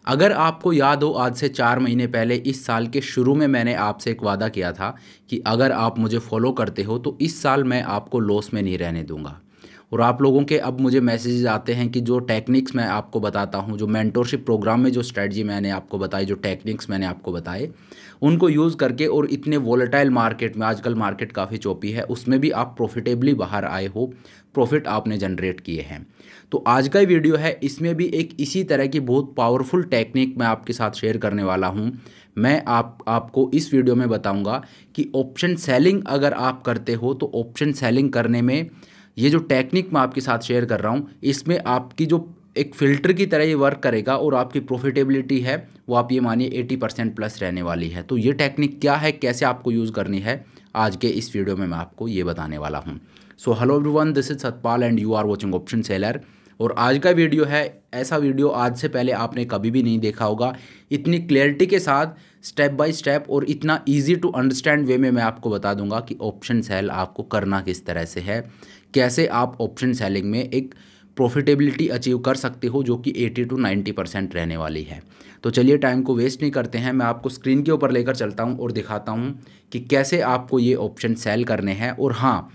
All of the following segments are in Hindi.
अगर आपको याद हो, आज से 4 महीने पहले इस साल के शुरू में मैंने आपसे एक वादा किया था कि अगर आप मुझे फॉलो करते हो तो इस साल मैं आपको लॉस में नहीं रहने दूंगा। और आप लोगों के अब मुझे मैसेजेस आते हैं कि जो टेक्निक्स मैं आपको बताता हूँ, जो मेंटोरशिप प्रोग्राम में जो स्ट्रेटजी मैंने आपको बताई, जो टेक्निक्स मैंने आपको बताए, उनको यूज़ करके और इतने वोलेटाइल मार्केट में, आजकल मार्केट काफ़ी चौपी है, उसमें भी आप प्रॉफिटेबली बाहर आए हो, प्रॉफिट आपने जनरेट किए हैं। तो आज का वीडियो है, इसमें भी एक इसी तरह की बहुत पावरफुल टेक्निक मैं आपके साथ शेयर करने वाला हूं। मैं आपको इस वीडियो में बताऊंगा कि ऑप्शन सेलिंग अगर आप करते हो तो ऑप्शन सेलिंग करने में ये जो टेक्निक मैं आपके साथ शेयर कर रहा हूं, इसमें आपकी जो एक फ़िल्टर की तरह ये वर्क करेगा और आपकी प्रॉफिटेबिलिटी है वो आप ये मानिए 80% प्लस रहने वाली है। तो ये टेक्निक क्या है, कैसे आपको यूज़ करनी है, आज के इस वीडियो में मैं आपको ये बताने वाला हूँ। So hello everyone, this is Satpal and you are watching option seller. और आज का वीडियो है, ऐसा वीडियो आज से पहले आपने कभी भी नहीं देखा होगा। इतनी क्लैरिटी के साथ स्टेप बाय स्टेप और इतना इजी टू अंडरस्टैंड वे में मैं आपको बता दूंगा कि ऑप्शन सेल आपको करना किस तरह से है, कैसे आप ऑप्शन सेलिंग में एक प्रॉफिटेबिलिटी अचीव कर सकते हो जो कि 80 to 90% रहने वाली है। तो चलिए टाइम को वेस्ट नहीं करते हैं, मैं आपको स्क्रीन के ऊपर लेकर चलता हूं और दिखाता हूं कि कैसे आपको ये ऑप्शन सेल करने हैं। और हाँ,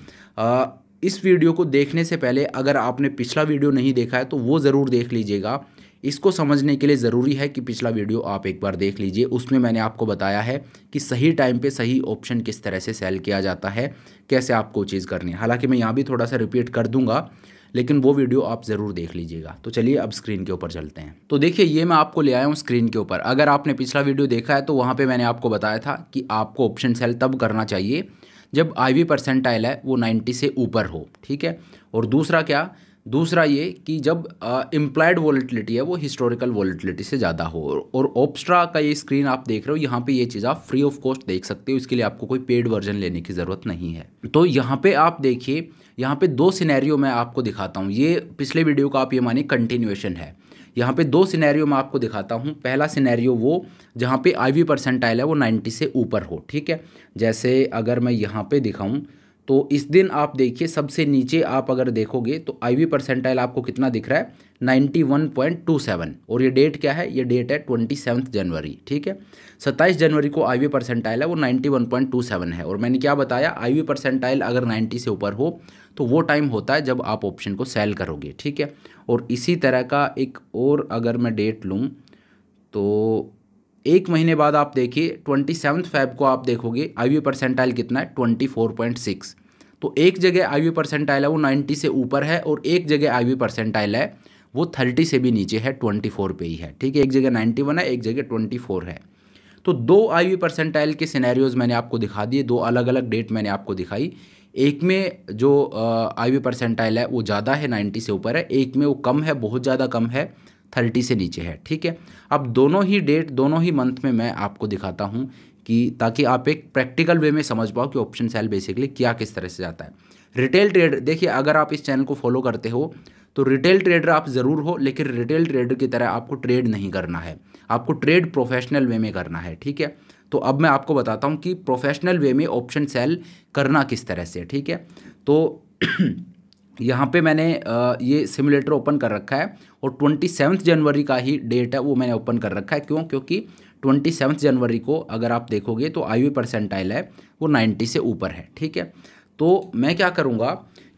इस वीडियो को देखने से पहले अगर आपने पिछला वीडियो नहीं देखा है तो वो ज़रूर देख लीजिएगा। इसको समझने के लिए ज़रूरी है कि पिछला वीडियो आप एक बार देख लीजिए, उसमें मैंने आपको बताया है कि सही टाइम पे सही ऑप्शन किस तरह से सेल किया जाता है, कैसे आपको चीज़ करनी है। हालांकि मैं यहाँ भी थोड़ा सा रिपीट कर दूंगा, लेकिन वो वीडियो आप ज़रूर देख लीजिएगा। तो चलिए अब स्क्रीन के ऊपर चलते हैं। तो देखिए, ये मैं आपको ले आया हूँ स्क्रीन के ऊपर। अगर आपने पिछला वीडियो देखा है तो वहाँ पे मैंने आपको बताया था कि आपको ऑप्शन सेल तब करना चाहिए जब IV परसेंटाइल है वो 90 से ऊपर हो, ठीक है। और दूसरा क्या, दूसरा ये कि जब इम्प्लाइड वॉलेटिलिटी है वो हिस्टोरिकल वॉलेटिलिटी से ज़्यादा हो। और ओप्स्ट्रा का ये स्क्रीन आप देख रहे हो, यहाँ पे ये चीज़ आप फ्री ऑफ कॉस्ट देख सकते हो, इसके लिए आपको कोई पेड वर्जन लेने की ज़रूरत नहीं है। तो यहाँ पे आप देखिए, यहाँ पे दो सिनेरियो मैं आपको दिखाता हूँ। ये पिछले वीडियो का आप ये मानिए कंटिन्यूएशन है। यहाँ पे दो सिनेरियो मैं आपको दिखाता हूँ। पहला सिनेरियो वो जहाँ पे IV परसेंटाइल है वो 90 से ऊपर हो, ठीक है। जैसे अगर मैं यहाँ पे दिखाऊँ तो इस दिन आप देखिए, सबसे नीचे आप अगर देखोगे तो IV परसेंटाइल आपको कितना दिख रहा है, 91.27। और ये डेट क्या है, ये डेट है 27 जनवरी, ठीक है। 27 जनवरी को IV परसेंटाइल है वो 91.27 है। और मैंने क्या बताया, IV परसेंटाइल अगर 90 से ऊपर हो तो वो टाइम होता है जब आप ऑप्शन को सेल करोगे, ठीक है। और इसी तरह का एक और अगर मैं डेट लूँ तो एक महीने बाद आप देखिए 27 फेब को आप देखोगे IV परसेंटाइल कितना है, 24.6। तो एक जगह IV परसेंटाइल है वो 90 से ऊपर है और एक जगह IV परसेंटाइल है वो 30 से भी नीचे है, 24 पे ही है, ठीक है। एक जगह 91 है, एक जगह 24 है। तो दो IV परसेंटाइल के सिनेरियोज मैंने आपको दिखा दिए, दो अलग अलग डेट मैंने आपको दिखाई। एक में जो IV परसेंटाइल है वो ज़्यादा है, 90 से ऊपर है, एक में वो कम है, बहुत ज़्यादा कम है, 30 से नीचे है, ठीक है। अब दोनों ही डेट, दोनों ही मंथ में मैं आपको दिखाता हूँ कि ताकि आप एक प्रैक्टिकल वे में समझ पाओ कि ऑप्शन सेल बेसिकली क्या किस तरह से जाता है। रिटेल ट्रेडर, देखिए अगर आप इस चैनल को फॉलो करते हो तो रिटेल ट्रेडर आप ज़रूर हो, लेकिन रिटेल ट्रेडर की तरह आपको ट्रेड नहीं करना है, आपको ट्रेड प्रोफेशनल वे में करना है, ठीक है। तो अब मैं आपको बताता हूँ कि प्रोफेशनल वे में ऑप्शन सेल करना किस तरह से, ठीक है। तो यहाँ पे मैंने ये सिमुलेटर ओपन कर रखा है और 27 जनवरी का ही डेट है वो मैंने ओपन कर रखा है। क्यों? क्योंकि 27 जनवरी को अगर आप देखोगे तो IV परसेंटाइल है वो 90 से ऊपर है, ठीक है। तो मैं क्या करूँगा,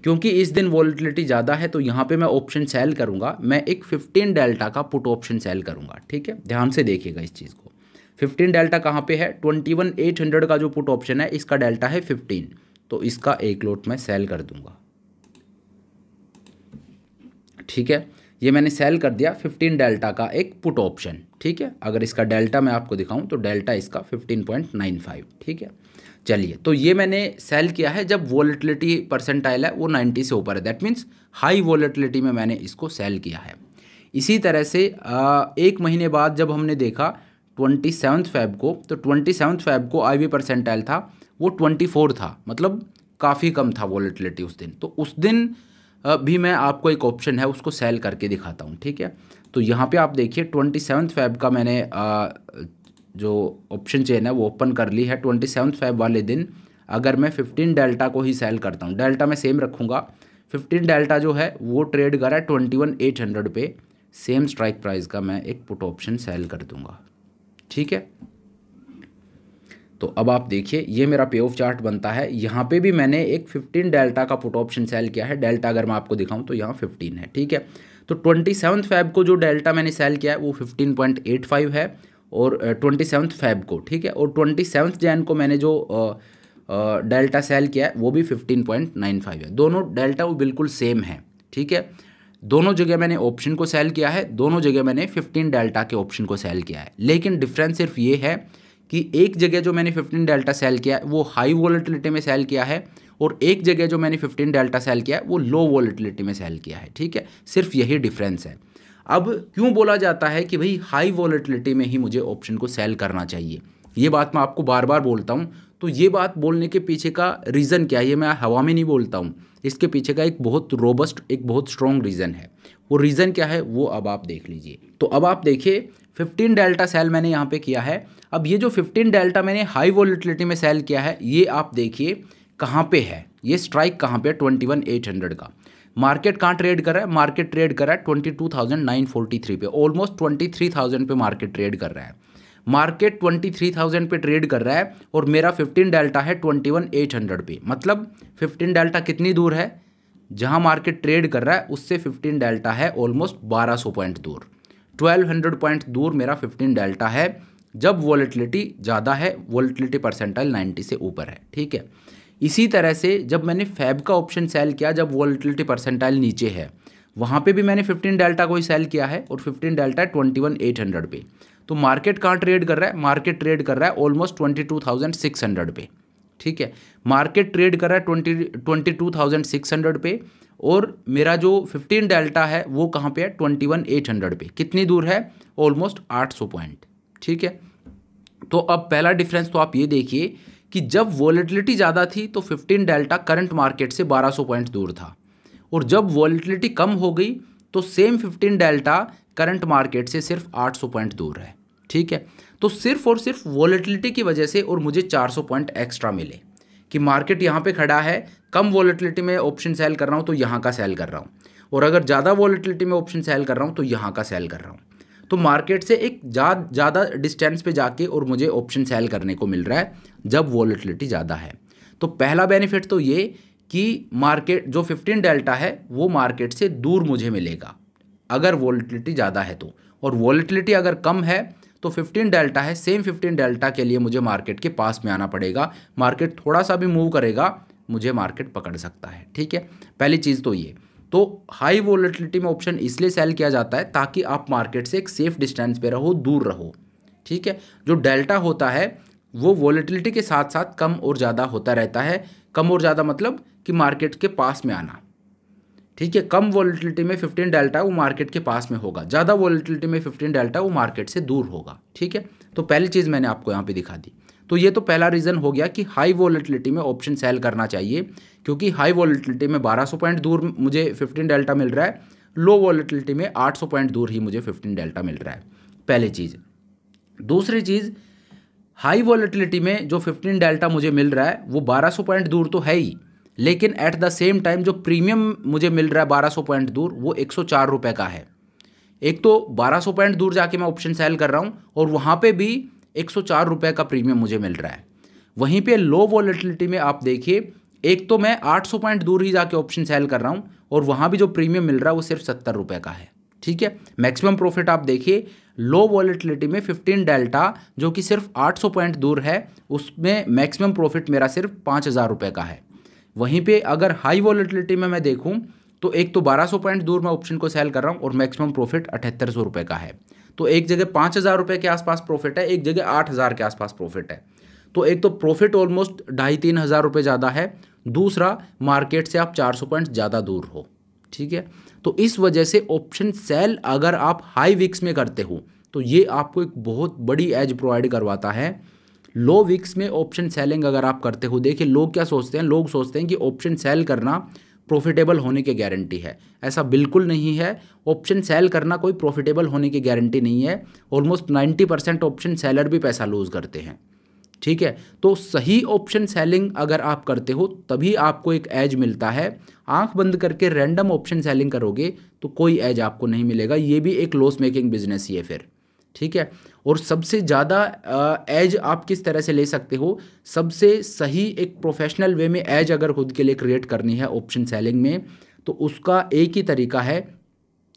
क्योंकि इस दिन वॉलेटिलिटी ज़्यादा है तो यहाँ पे मैं ऑप्शन सेल करूँगा, मैं एक 15 डेल्टा का पुट ऑप्शन सेल करूँगा, ठीक है। ध्यान से देखिएगा इस चीज़ को। 15 डेल्टा कहाँ पे है, 21,800 का जो पुट ऑप्शन है इसका डेल्टा है 15, तो इसका एक लॉट मैं सेल कर दूंगा, ठीक है। ये मैंने सेल कर दिया 15 डेल्टा का एक पुट ऑप्शन, ठीक है। अगर इसका डेल्टा मैं आपको दिखाऊं तो डेल्टा इसका 15.95, ठीक है। चलिए, तो ये मैंने सेल किया है जब वॉलेटिलिटी परसेंटाइल है वो 90 से ऊपर है, दैट मीन्स हाई वॉलेटिलिटी में मैंने इसको सेल किया है। इसी तरह से एक महीने बाद जब हमने देखा 27 फेब को, तो 27 फेब को IV परसेंटाइल था वो 24 था, मतलब काफ़ी कम था वॉलेटिलिटी उस दिन। तो उस दिन भी मैं आपको एक ऑप्शन है उसको सेल करके दिखाता हूँ, ठीक है। तो यहाँ पे आप देखिए 27 फेब का मैंने जो ऑप्शन चेन है वो ओपन कर ली है। 27 फेब वाले दिन अगर मैं 15 डेल्टा को ही सेल करता हूँ, डेल्टा मैं सेम रखूँगा, 15 डेल्टा जो है वो ट्रेड करा है 21,800 पे, सेम स्ट्राइक प्राइस का मैं एक पुट ऑप्शन सेल कर दूंगा। ठीक है, तो अब आप देखिए ये मेरा पे ऑफ चार्ट बनता है। यहाँ पे भी मैंने एक 15 डेल्टा का पुट ऑप्शन सेल किया है। डेल्टा अगर मैं आपको दिखाऊं तो यहाँ 15 है। ठीक है, तो 27 फेब को जो डेल्टा मैंने सेल किया है वो 15.85 है और 27 फेब को, ठीक है, और 27 जैन को मैंने जो डेल्टा सेल किया है वो भी 15.95 है। दोनों डेल्टा वो बिल्कुल सेम है। ठीक है, दोनों जगह मैंने ऑप्शन को सेल किया है, दोनों जगह मैंने 15 डेल्टा के ऑप्शन को सेल किया है। लेकिन डिफरेंस सिर्फ ये है कि एक जगह जो मैंने 15 डेल्टा सेल किया है वो हाई वॉलेटिलिटी में सेल किया है और एक जगह जो मैंने 15 डेल्टा सेल किया है वो लो वॉलेटिलिटी में सेल किया है। ठीक है, सिर्फ यही डिफरेंस है। अब क्यों बोला जाता है कि भाई हाई वॉलेटिलिटी में ही मुझे ऑप्शन को सेल करना चाहिए, ये बात मैं आपको बार बार बोलता हूँ। तो ये बात बोलने के पीछे का रीज़न क्या है, ये मैं हवा में नहीं बोलता हूँ, इसके पीछे का एक बहुत रोबस्ट, एक बहुत स्ट्रॉन्ग रीज़न है। वो रीज़न क्या है वो अब आप देख लीजिए। तो अब आप देखिए 15 डेल्टा सेल मैंने यहाँ पे किया है। अब ये जो 15 डेल्टा मैंने हाई वॉलेटिलिटी में सेल किया है ये आप देखिए कहाँ पे है, ये स्ट्राइक कहाँ पे है, 21,800 का। मार्केट कहाँ ट्रेड कर रहा है, मार्केट ट्रेड कर रहा है 22,943 पे, ऑलमोस्ट 23,000 पे मार्केट ट्रेड कर रहा है। मार्केट 23,000 पे ट्रेड कर रहा है और मेरा 15 डेल्टा है 21,800 पे। मतलब 15 डेल्टा कितनी दूर है, जहाँ मार्केट ट्रेड कर रहा है उससे 15 डेल्टा है ऑलमोस्ट 1200 पॉइंट दूर, 1200 पॉइंट दूर मेरा 15 डेल्टा है जब वॉलेटिलिटी ज़्यादा है, वॉलेटिलिटी परसेंटाइल 90 से ऊपर है। ठीक है, इसी तरह से जब मैंने फैब का ऑप्शन सेल किया जब वॉलेटिलिटी परसेंटाइल नीचे है, वहाँ पे भी मैंने 15 डेल्टा को ही सेल किया है और 15 डेल्टा है 21,800 पे। तो मार्केट कहाँ ट्रेड कर रहा है, मार्केट ट्रेड कर रहा है ऑलमोस्ट 22,600 पे। ठीक है, मार्केट ट्रेड कर रहा है 22,600 पे और मेरा जो 15 डेल्टा है वो कहाँ पे है, 21,800 पे। कितनी दूर है, ऑलमोस्ट 800 पॉइंट। ठीक है, तो अब पहला डिफरेंस तो आप ये देखिए कि जब वॉलेटिलिटी ज़्यादा थी तो 15 डेल्टा करंट मार्केट से 1200 पॉइंट दूर था और जब वॉलेटिलिटी कम हो गई तो सेम 15 डेल्टा करंट मार्केट से सिर्फ 800 पॉइंट दूर है। ठीक है, तो सिर्फ और सिर्फ वॉलेटिलिटी की वजह से और मुझे 400 पॉइंट एक्स्ट्रा मिले कि मार्केट यहाँ पे खड़ा है, कम वॉलेटिलिटी में ऑप्शन सेल कर रहा हूँ तो यहाँ का सेल कर रहा हूँ, और अगर ज़्यादा वॉलेटिलिटी में ऑप्शन सेल कर रहा हूँ तो यहाँ का सेल कर रहा हूँ। तो मार्केट से एक ज़्यादा डिस्टेंस पे जाके और मुझे ऑप्शन सेल करने को मिल रहा है जब वॉलेटिलिटी ज़्यादा है। तो पहला बेनिफिट तो ये कि मार्केट जो 15 डेल्टा है वो मार्केट से दूर मुझे मिलेगा अगर वॉलेटिलिटी ज़्यादा है तो, और वॉलेटिलिटी अगर कम है तो 15 डेल्टा है, सेम 15 डेल्टा के लिए मुझे मार्केट के पास में आना पड़ेगा। मार्केट थोड़ा सा भी मूव करेगा मुझे मार्केट पकड़ सकता है। ठीक है, पहली चीज़ तो ये। तो हाई वॉलेटिलिटी में ऑप्शन इसलिए सेल किया जाता है ताकि आप मार्केट से एक सेफ डिस्टेंस पे रहो, दूर रहो। ठीक है, जो डेल्टा होता है वो वॉलेटिलिटी के साथ साथ कम और ज़्यादा होता रहता है। कम और ज़्यादा मतलब कि मार्केट के पास में आना। ठीक है, कम वॉलेटिलिटी में 15 डेल्टा वो मार्केट के पास में होगा, ज़्यादा वॉलेटिलिटी में 15 डेल्टा वो मार्केट से दूर होगा। ठीक है, तो पहली चीज़ मैंने आपको यहाँ पे दिखा दी। तो ये तो पहला रीज़न हो गया कि हाई वॉलेटिलिटी में ऑप्शन सेल करना चाहिए, क्योंकि हाई वॉलेटिलिटी में 1200 पॉइंट दूर मुझे 15 डेल्टा मिल रहा है, लो वॉलेटिलिटी में 800 पॉइंट दूर ही मुझे 15 डेल्टा मिल रहा है। पहली चीज़। दूसरी चीज़, हाई वॉलेटिलिटी में जो 15 डेल्टा मुझे मिल रहा है वो 1200 पॉइंट दूर तो है ही, लेकिन एट द सेम टाइम जो प्रीमियम मुझे मिल रहा है 1200 पॉइंट दूर वो 104 रुपये का है। एक तो 1200 पॉइंट दूर जाके मैं ऑप्शन सेल कर रहा हूँ और वहाँ पे भी 104 रुपये का प्रीमियम मुझे मिल रहा है। वहीं पे लो वॉलेटिलिटी में आप देखिए, एक तो मैं 800 पॉइंट दूर ही जाके ऑप्शन सेल कर रहा हूँ और वहाँ भी जो प्रीमियम मिल रहा है वो सिर्फ 70 रुपये का है। ठीक है, मैक्सिमम प्रॉफिट आप देखिए लो वॉलेटिलिटी में 15 डेल्टा जो कि सिर्फ 800 पॉइंट दूर है उसमें मैक्सिमम प्रॉफिट मेरा सिर्फ 5,000 रुपये का है। वहीं पे अगर हाई वॉलेटिलिटी में मैं देखूं तो एक तो 1200 पॉइंट दूर मैं ऑप्शन को सेल कर रहा हूं और मैक्सिमम प्रॉफिट 7800 रुपये का है। तो एक जगह 5,000 रुपये के आसपास प्रॉफिट है, एक जगह 8,000 के आसपास प्रॉफिट है। तो एक तो प्रॉफिट ऑलमोस्ट 2,500-3 हज़ार रुपये ज़्यादा है, दूसरा मार्केट से आप 400 पॉइंट ज़्यादा दूर हो। ठीक है, तो इस वजह से ऑप्शन सेल अगर आप हाई विक्स में करते हो तो ये आपको एक बहुत बड़ी एज प्रोवाइड करवाता है। लो विक्स में ऑप्शन सेलिंग अगर आप करते हो, देखिए लोग क्या सोचते हैं, लोग सोचते हैं कि ऑप्शन सेल करना प्रॉफिटेबल होने की गारंटी है। ऐसा बिल्कुल नहीं है, ऑप्शन सेल करना कोई प्रॉफिटेबल होने की गारंटी नहीं है। ऑलमोस्ट 90% ऑप्शन सेलर भी पैसा लूज़ करते हैं। ठीक है। तो सही ऑप्शन सेलिंग अगर आप करते हो तभी आपको एक एज मिलता है। आंख बंद करके रैंडम ऑप्शन सेलिंग करोगे तो कोई एज आपको नहीं मिलेगा, ये भी एक लॉस मेकिंग बिजनेस ही है फिर, ठीक है। और सबसे ज़्यादा एज आप किस तरह से ले सकते हो, सबसे सही एक प्रोफेशनल वे में एज अगर खुद के लिए क्रिएट करनी है ऑप्शन सेलिंग में, तो उसका एक ही तरीका है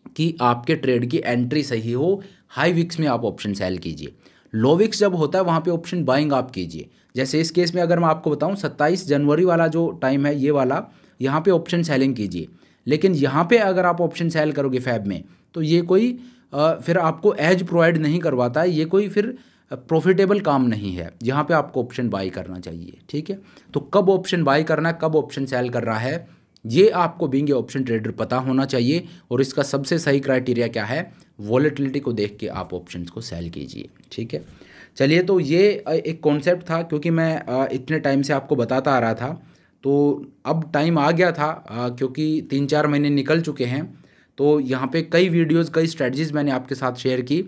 कि आपके ट्रेड की एंट्री सही हो। हाई विक्स में आप ऑप्शन सेल कीजिए, लो विक्स जब होता है वहाँ पे ऑप्शन बाइंग आप कीजिए। जैसे इस केस में अगर मैं आपको बताऊँ 27 जनवरी वाला जो टाइम है ये वाला, यहाँ पे ऑप्शन सेलिंग कीजिए। लेकिन यहाँ पे अगर आप ऑप्शन सेल करोगे फैब में तो ये कोई फिर आपको एज प्रोवाइड नहीं करवाता है, ये कोई फिर प्रॉफिटेबल काम नहीं है। यहाँ पे आपको ऑप्शन बाई करना चाहिए, ठीक है। तो कब ऑप्शन बाई करना है, कब ऑप्शन सेल कर रहा है, ये आपको बीइंग ए ऑप्शन ट्रेडर पता होना चाहिए। और इसका सबसे सही क्राइटेरिया क्या है, वॉलेटिलिटी को देख के आप ऑप्शंस को सेल कीजिए, ठीक है। चलिए, तो ये एक कॉन्सेप्ट था, क्योंकि मैं इतने टाइम से आपको बताता आ रहा था, तो अब टाइम आ गया था क्योंकि 3-4 महीने निकल चुके हैं, तो यहाँ पे कई वीडियोस कई स्ट्रेटजीज़ मैंने आपके साथ शेयर की।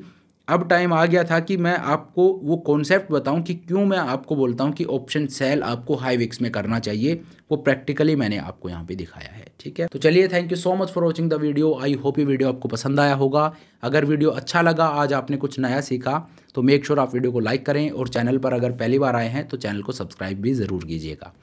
अब टाइम आ गया था कि मैं आपको वो कॉन्सेप्ट बताऊं कि क्यों मैं आपको बोलता हूं कि ऑप्शन सेल आपको हाई विक्स में करना चाहिए, वो प्रैक्टिकली मैंने आपको यहाँ पे दिखाया है, ठीक है। तो चलिए, thank you so much for watching the video. I hope ये वीडियो आपको पसंद आया होगा। अगर वीडियो अच्छा लगा, आज आपने कुछ नया सीखा, तो मेक श्योर आप वीडियो को लाइक करें और चैनल पर अगर पहली बार आए हैं तो चैनल को सब्सक्राइब भी ज़रूर कीजिएगा।